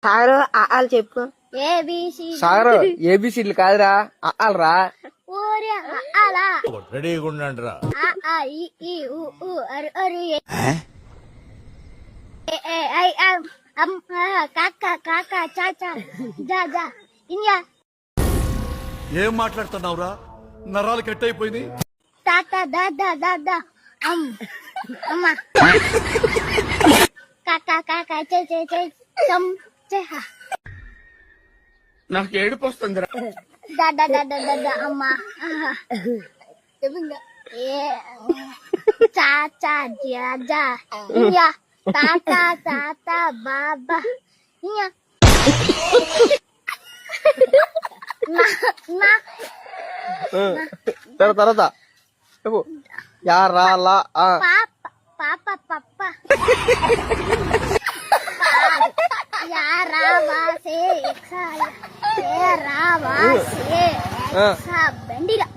సాగరు ఆలు చెప్పు. ఏబిసి సాగరు ఏబిసిడ్లు కాదురా ఆల్రా. ఓరే అలా రెడీగా ఉండండి రా. ఆ ఈ ఈ ఊ ఊ అరు అరు ఏ ఏ ఐ అమ్ కాక కాక చాచా జా జా ఇన్యా ఏం మాట్లాడుతున్నావురా? నరాలు కట్ అయిపోయింది. తాత దాదా దాదా అమ్మ కాక కాక చే చే చే చమ్ చే హా నాకు ఏడుపు వస్తుందిరా. దాదా దాదా దాదా అమ్మ ఏ చాచా జాజా ఇన్యా తాత తాత బాబా ఇన్యా నా తర్వాత చెప్పు. యా రా లా ఆ. పాప పాప యా రావా సే ఎక్సా ఏ రావా సే ఎక్సా బండిరా